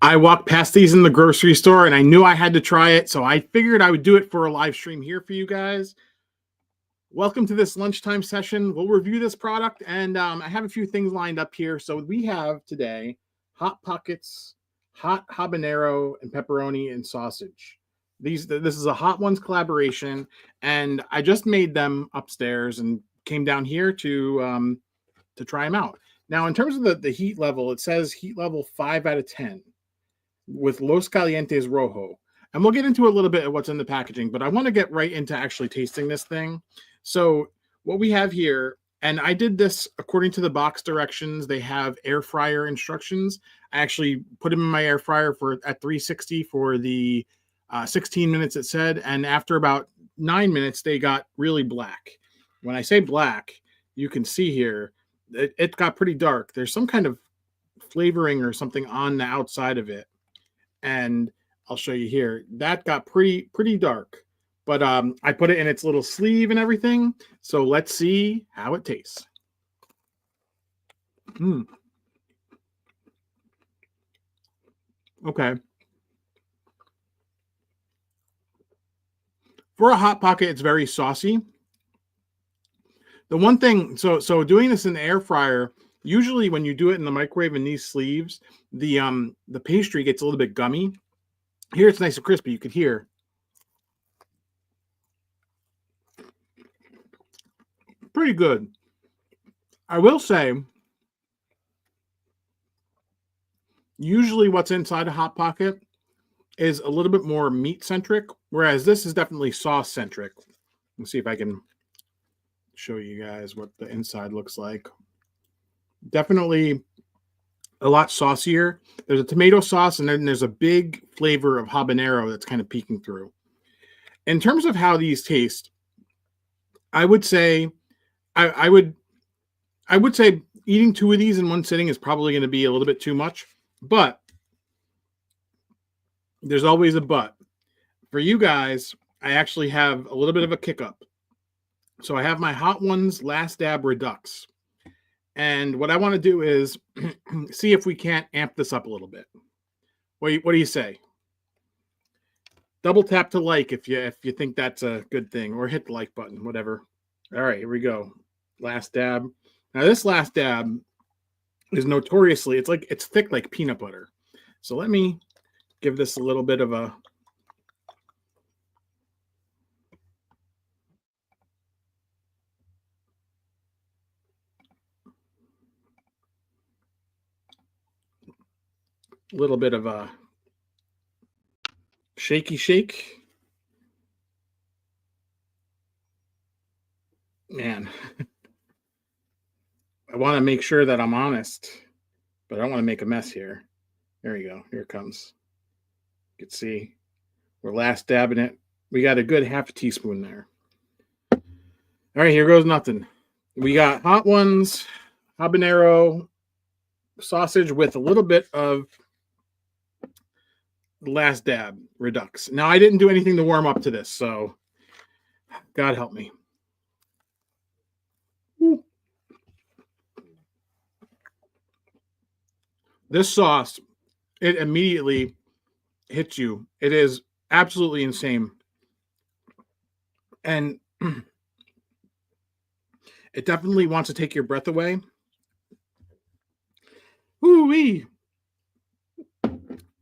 I walked past these in the grocery store and I knew I had to try it, so I figured I would do it for a live stream here for you guys. Welcome to this lunchtime session. We'll review this product, and I have a few things lined up here. So we have today Hot Pockets, hot habanero, and pepperoni and sausage. This is a Hot Ones collaboration, and I just made them upstairs and came down here to try them out. Now, in terms of the heat level, it says heat level 5 out of 10 with Los Calientes Rojo. And we'll get into a little bit of what's in the packaging, but I want to get right into actually tasting this thing. So what we have here, and I did this according to the box directions. They have air fryer instructions. I actually put them in my air fryer at 360 for the 16 minutes it said. And after about 9 minutes, they got really black. When I say black, you can see here, it got pretty dark. There's some kind of flavoring or something on the outside of it. And I'll show you here. That got pretty dark. But I put it in its little sleeve and everything. So let's see how it tastes. Okay. For a Hot Pocket, it's very saucy. The one thing, so doing this in the air fryer, usually when you do it in the microwave in these sleeves, the pastry gets a little bit gummy. Here it's nice and crispy. You could hear. Pretty good. I will say, usually what's inside a Hot Pocket is a little bit more meat-centric, whereas this is definitely sauce-centric. Let's see if I can show you guys what the inside looks like. Definitely a lot saucier. There's a tomato sauce, and then there's a big flavor of habanero that's kind of peeking through. In terms of how these taste, I would say I would say eating 2 of these in one sitting is probably going to be a little bit too much, but there's always a but. For you guys, I actually have a little bit of a kick up. So I have my Hot Ones Last Dab Redux. And what I want to do is see if we can't amp this up a little bit. What do you say? Double tap to like if you think that's a good thing, or hit the like button, whatever. All right, here we go. Last dab. Now this last dab is notoriously, it's thick like peanut butter. So let me give this a little bit of a shaky shake. Man, I want to make sure that I'm honest, but I don't want to make a mess here. There we go. Here it comes. You can see we're last dabbing it. We got a good half a teaspoon there. All right, here goes nothing. We got Hot Ones, habanero, sausage with a little bit of Last Dab Redux. Now, I didn't do anything to warm up to this, so God help me. This sauce, it immediately hits you. It is absolutely insane. And it definitely wants to take your breath away. Ooh-wee.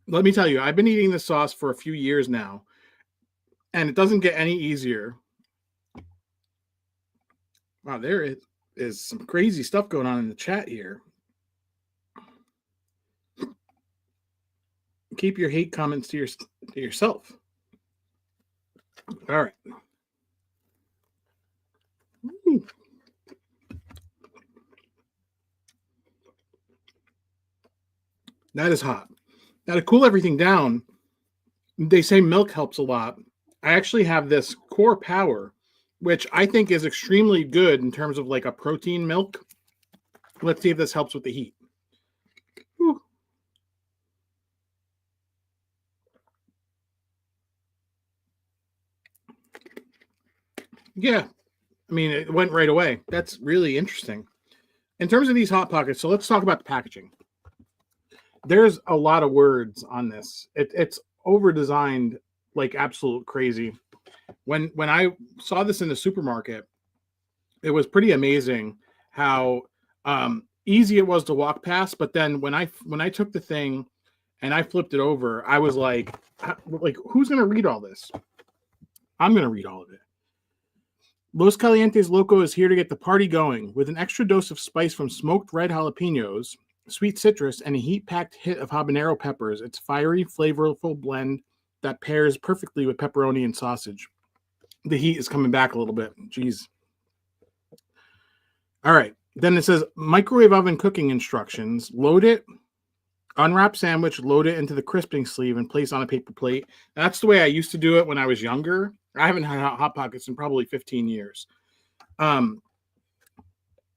Let me tell you, I've been eating this sauce for a few years now, and it doesn't get any easier. Wow, there is some crazy stuff going on in the chat here. Keep your hate comments to yourself. All right. Ooh. That is hot. Now, to cool everything down, they say milk helps a lot. I actually have this Core Power, which I think is extremely good in terms of like a protein milk. Let's see if this helps with the heat. Whew. Yeah, I mean, it went right away. That's really interesting. In terms of these Hot Pockets, so let's talk about the packaging. there's a lot of words on this. It's over designed like absolute crazy. When I saw this in the supermarket, it was pretty amazing how easy it was to walk past. But then when I took the thing and I flipped it over, I was like who's gonna read all this? I'm gonna read all of it. Los Calientes Loco is here to get the party going with an extra dose of spice from smoked red jalapenos, sweet citrus, and a heat-packed hit of habanero peppers. It's fiery, flavorful blend that pairs perfectly with pepperoni and sausage. The heat is coming back a little bit. Jeez. All right. Then it says microwave oven cooking instructions. Load it, unwrap sandwich, load it into the crisping sleeve, and place on a paper plate. That's the way I used to do it when I was younger. I haven't had Hot Pockets in probably 15 years. And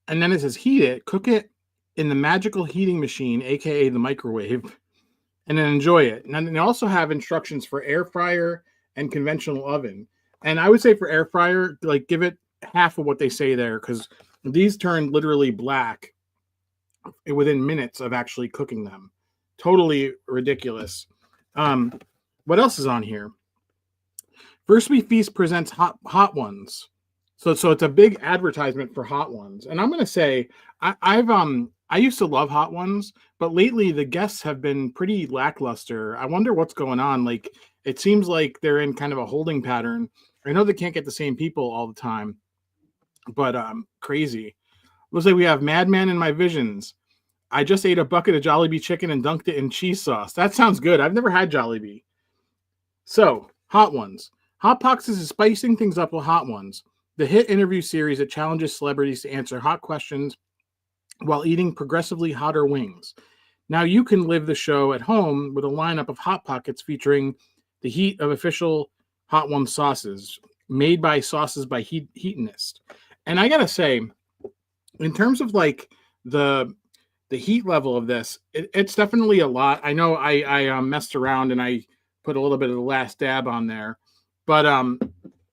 then it says heat it, cook it in the magical heating machine, aka the microwave, and then enjoy it. And then they also have instructions for air fryer and conventional oven. And I would say for air fryer, like give it half of what they say there, because these turn literally black within minutes of actually cooking them. Totally ridiculous. What else is on here? First We Feast presents Hot Ones. So it's a big advertisement for Hot Ones. And I'm gonna say I used to love Hot Ones, but lately the guests have been pretty lackluster. I wonder what's going on. Like it seems like they're in kind of a holding pattern. I know they can't get the same people all the time, but crazy. Looks like we have Madman in My Visions. I just ate a bucket of Jollibee chicken and dunked it in cheese sauce. That sounds good. I've never had Jollibee. So, Hot Ones. Hot Boxes is spicing things up with Hot Ones, the hit interview series that challenges celebrities to answer hot questions while eating progressively hotter wings. Now you can live the show at home with a lineup of Hot Pockets featuring the heat of official Hot One sauces, made by Sauces by Heatonist. And I gotta say, in terms of like the heat level of this, it's definitely a lot. I know I messed around and I put a little bit of the last dab on there, but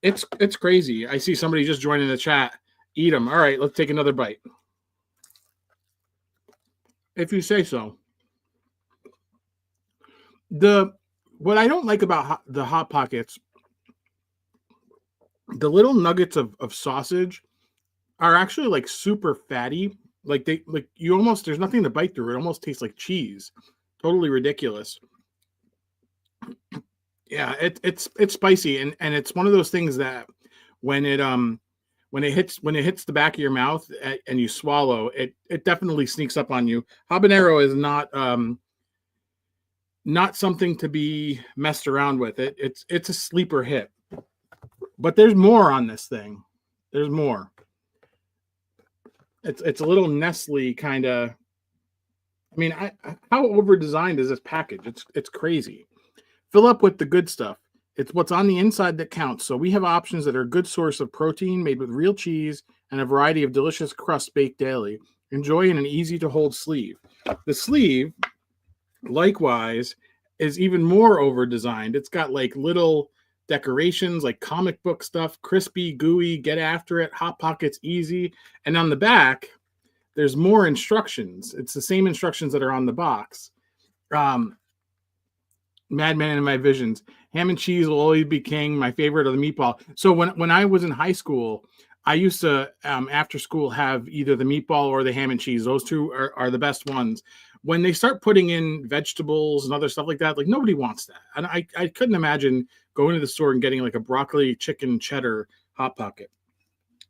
it's crazy. I see somebody just joining the chat. Eat them. All right, let's take another bite. If you say so. What I don't like about the Hot Pockets, the little nuggets of sausage are actually like super fatty. Like you almost, there's nothing to bite through. It almost tastes like cheese. Totally ridiculous. Yeah, it's spicy and it's one of those things that when it hits the back of your mouth and you swallow it, it definitely sneaks up on you. Habanero is not something to be messed around with. It's a sleeper hit. But there's more on this thing. There's more. It's a little Nestle kind of. I mean, how over designed is this package? It's crazy. Fill up with the good stuff. It's what's on the inside that counts. So we have options that are a good source of protein made with real cheese and a variety of delicious crusts baked daily. Enjoy in an easy to hold sleeve. The sleeve, likewise, is even more over designed. It's got like little decorations like comic book stuff, crispy, gooey, get after it, Hot Pockets easy. And on the back, there's more instructions. It's the same instructions that are on the box. Madman in My Visions. Ham and cheese will always be king. My favorite are the meatball. So when I was in high school, I used to after school have either the meatball or the ham and cheese. Those two are the best ones. When they start putting in vegetables and other stuff like that, like nobody wants that. And I couldn't imagine going to the store and getting like a broccoli chicken cheddar Hot Pocket.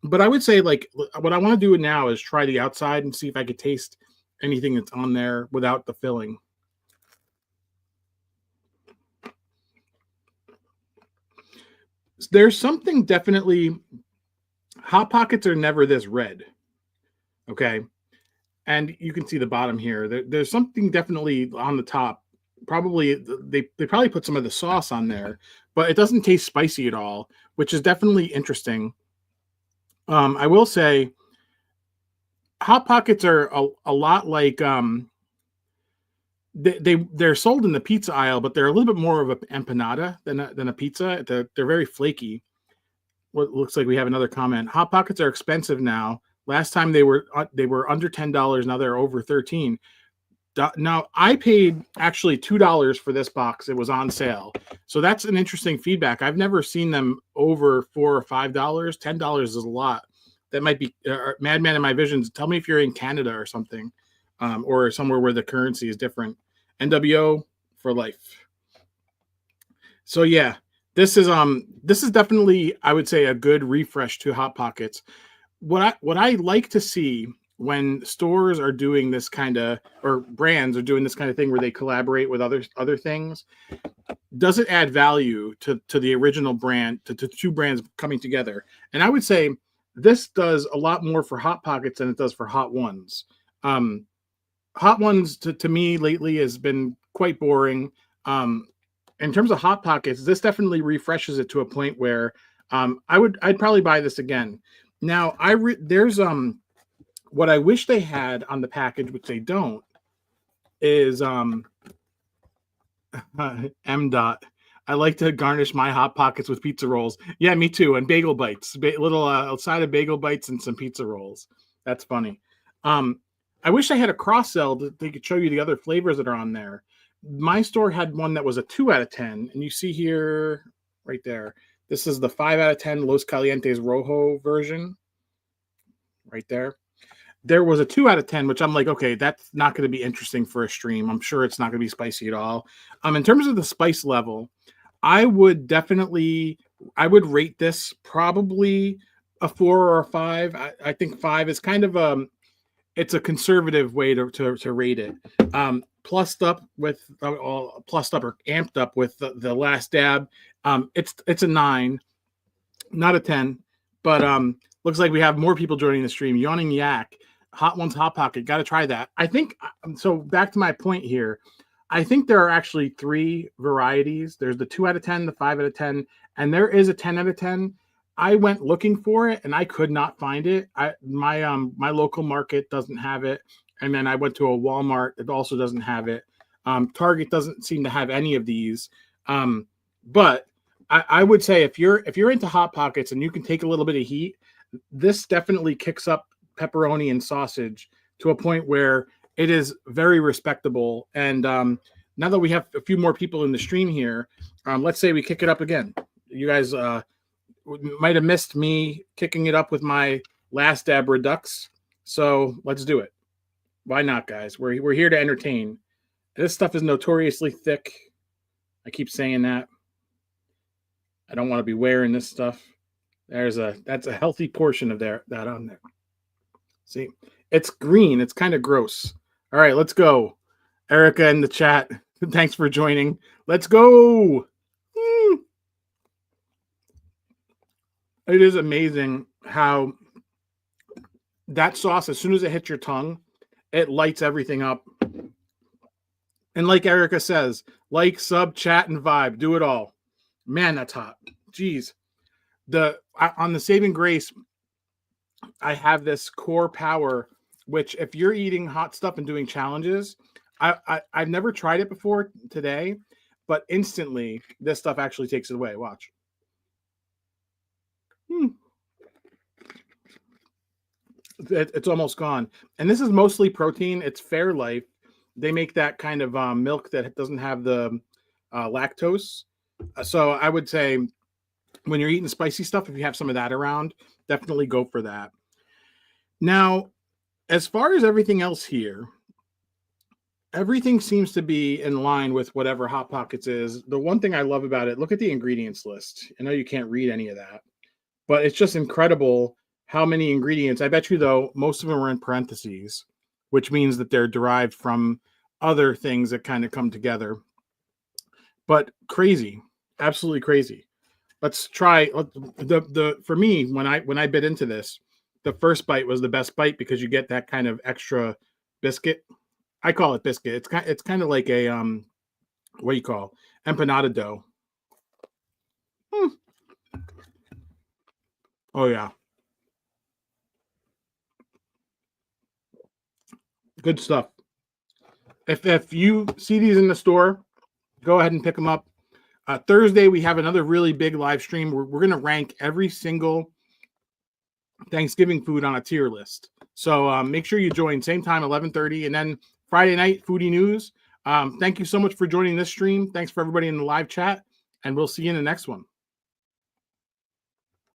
But I would say like what I want to do now is try the outside and see if I could taste anything that's on there without the filling. There's something definitely. Hot Pockets are never this red. Okay. And you can see the bottom here. There's something definitely on the top. Probably they probably put some of the sauce on there, but it doesn't taste spicy at all, which is definitely interesting. I will say Hot Pockets are a lot like they're sold in the pizza aisle, but they're a little bit more of an empanada than a pizza. They're very flaky. What looks like we have another comment. Hot Pockets are expensive now. Last time they were under $10. Now they're over $13. Now I paid actually $2 for this box. It was on sale, so that's an interesting feedback. I've never seen them over $4 or $5. $10 is a lot. That might be Madman in my visions. Tell me if you're in Canada or something, or somewhere where the currency is different. NWO for life. So yeah, this is definitely, I would say, a good refresh to Hot Pockets. What I like to see when stores are doing this kind of, or brands are doing this kind of thing where they collaborate with other things, does it add value to the original brand, to two brands coming together? And I would say this does a lot more for Hot Pockets than it does for Hot Ones. Hot Ones to me lately has been quite boring. In terms of Hot Pockets, this definitely refreshes it to a point where I'd probably buy this again. Now there's what I wish they had on the package, which they don't, is M dot. I like to garnish my Hot Pockets with pizza rolls. Yeah, me too. And bagel bites, little side of bagel bites and some pizza rolls. That's funny. I wish I had a cross sell that they could show you the other flavors that are on there. My store had one that was a 2 out of 10, and you see here, right there. This is the 5 out of 10 Los Calientes Rojo version, right there. There was a 2 out of 10, which I'm like, okay, that's not going to be interesting for a stream. I'm sure it's not going to be spicy at all. In terms of the spice level, I would rate this probably a 4 or a 5. I think 5 is kind of it's a conservative way to rate it. Plussed up or amped up with the last dab. It's a 9, not a 10. But looks like we have more people joining the stream. Yawning Yak, Hot Ones Hot Pocket, got to try that. I think so. Back to my point here. I think there are actually 3 varieties. There's the 2 out of 10, the 5 out of 10, and there is a 10 out of 10. I went looking for it and I could not find it. My local market doesn't have it, and then I went to a Walmart that also doesn't have it. Target doesn't seem to have any of these. But I would say if you're into Hot Pockets and you can take a little bit of heat, this definitely kicks up pepperoni and sausage to a point where it is very respectable. And now that we have a few more people in the stream here, let's say we kick it up again. You guys might have missed me kicking it up with my last dab Redux, so let's do it. Why not, guys? We're here to entertain. This stuff is notoriously thick. I keep saying that. I don't want to be wearing this stuff. That's a healthy portion of that on there. See, it's green. It's kind of gross. All right, let's go. Erica in the chat, thanks for joining. Let's go. It is amazing how that sauce, as soon as it hits your tongue, it lights everything up. And like Erica says, like, sub, chat, and vibe. Do it all. Man, that's hot. Jeez. On the Saving Grace, I have this core power, which if you're eating hot stuff and doing challenges, I've never tried it before today, but instantly this stuff actually takes it away. Watch. It's almost gone. And this is mostly protein. It's Fairlife. They make that kind of milk that doesn't have the lactose. So I would say when you're eating spicy stuff, if you have some of that around, definitely go for that. Now, as far as everything else here, everything seems to be in line with whatever Hot Pockets is. The one thing I love about it, look at the ingredients list. I know you can't read any of that, but it's just incredible how many ingredients. I bet you, though, most of them are in parentheses, which means that they're derived from other things that kind of come together. But crazy, absolutely crazy. Let's try for me, when I bit into this, the first bite was the best bite because you get that kind of extra biscuit. I call it biscuit. It's kind of like a what do you call empanada dough. Oh yeah, good stuff. If you see these in the store, go ahead and pick them up. Thursday we have another really big live stream. We're going to rank every single Thanksgiving food on a tier list. So make sure you join same time, 11:30, and then Friday night foodie news. Thank you so much for joining this stream. Thanks for everybody in the live chat, and we'll see you in the next one.